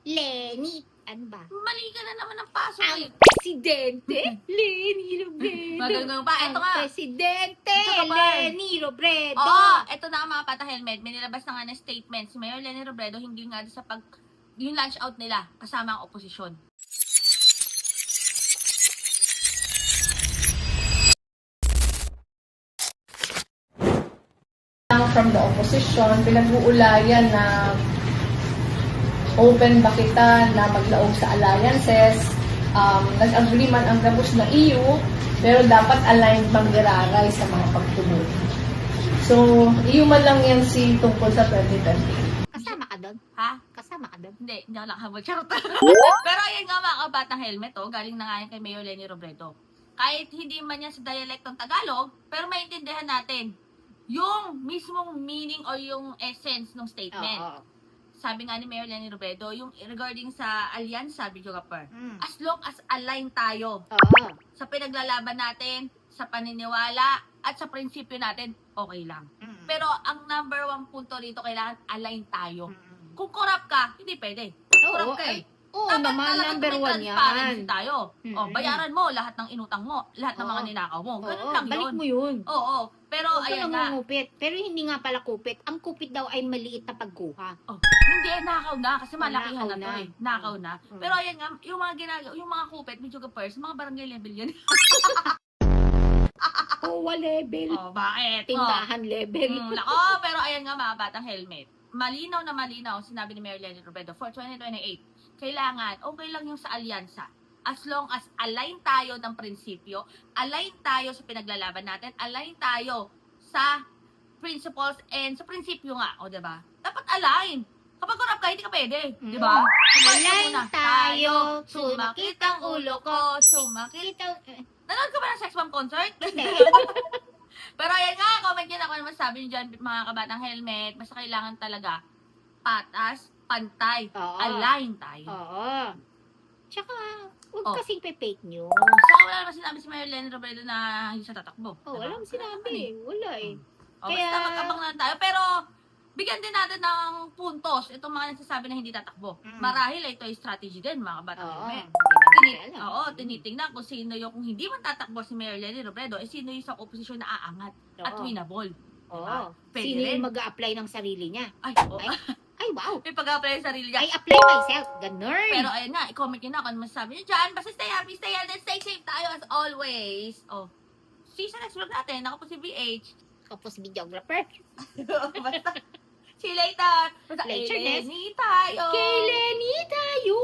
Lenny. Ano ba? Mali ka na naman ng paso Ang eh. presidente, Lenny Robredo. Magandang pa. Ito Ang nga. presidente, Ito ka pa. Lenny Robredo. Oo, ito na ang mga pata-helmet. May nilabas na nga na statement. Si Mayor Leni Robredo, hindi nga sa yung lunch out nila kasama ang oposisyon. From the opposition, pinag-uulayan na open ba kita na maglaog sa alliances. Nag-agree man ang gabos na EU, pero dapat aligned manggararay sa mga pagtuloy. So, EU man lang yan si tungkol sa 2020. Kasama ka doon? Ha? Kasama ka doon? Hindi ako nakahabol. Charot. Pero ayan nga mga kabatang helmet, oh, galing na nga yan kay Mayor Leni Robredo. Kahit hindi man yan sa dialektong Tagalog, pero maintindihan natin yung mismong meaning o yung essence ng statement. Oo. Sabi nga ni Mayor Leni Robredo, yung regarding sa alyansa, Video Kapar, Mm. as long as align tayo Oo. sa pinaglalaban natin, sa paniniwala, at sa prinsipyo natin, okay lang. Mm. Pero ang number one punto rito, kailangan align tayo. Mm. Kung corrupt ka, hindi pwede. Oo, Corrupt ka eh. Oo Dapat naman, talagang number may 1 transparency yan. tayo. O, Mm-mm. bayaran mo lahat ng inutang mo, lahat ng Oo. mga ninakaw mo. Ganun Oo, lang balik yun. mo yun. Oo. Pero Huwag ka ayan nga. nangungupit. Pero hindi nga pala kupit. Ang kupit daw ay maliit na pagkuha. Oh, hindi, nakaw na. Kasi malakihan nakaw na to na. eh. Nakaw na. Mm. Pero ayan nga, yung mga ginagawa, yung mga kupit, Video Kapar, sa mga barangay level yan. Kowa level. Oh, bakit? Tindahan level. Nako, pero ayan nga mga batang helmet. Malinaw na malinaw, sinabi ni Mayor Leni Robredo, for 2028, kailangan, okay lang yung sa alyansa. As long as align tayo ng prinsipyo, align tayo sa pinaglalaban natin, align tayo sa principles and sa prinsipyo nga, o diba? Dapat align. Kapag corrupt ka, hindi ka pwede, diba? Align tayo, sumakit ang ulo ko, sumakit. Nanood ka ba ng Sex Bomb concert? Pero ayan nga, comment nyo na kung ano masabi nyo dyan, mga kabatang helmet. Basta kailangan talaga patas, pantay, Oo. align tayo. Oo. Tsaka, huwag Oh. kasing fake news. Saka wala naman sinabi si Mayor Leni Robredo na hindi siya tatakbo. Oh, Diba? wala mo sinabi. Wala eh. O, Kaya- basta mag-abang na tayo. Pero, bigyan din natin ng puntos itong mga nagsasabi na hindi tatakbo. Mm. Marahil ito ay strategy din, mga kabatang Oo. helmet. Hindi natin alam. Oo, tinitingnan kung sino yung, kung hindi man tatakbo si Mayor Leni Robredo, eh sino yung sa oposisyon na aangat at Oo. winnable. Oo. Diba? Pwede Sino rin. yung mag-a-apply ng sarili niya? Ay, oo. Ay, wow. May pag-apply sa sarili niya. I apply myself. Ganun. Pero ayun nga, i-comment nyo na kung ano masasabi nyo dyan. Basta stay happy, stay healthy, stay safe tayo as always. Oh, see you sa next vlog natin. Ako po si BH. Tapos videographer. Basta, see you later. Basta, Later, Lenny tayo. Kay Lenny tayo.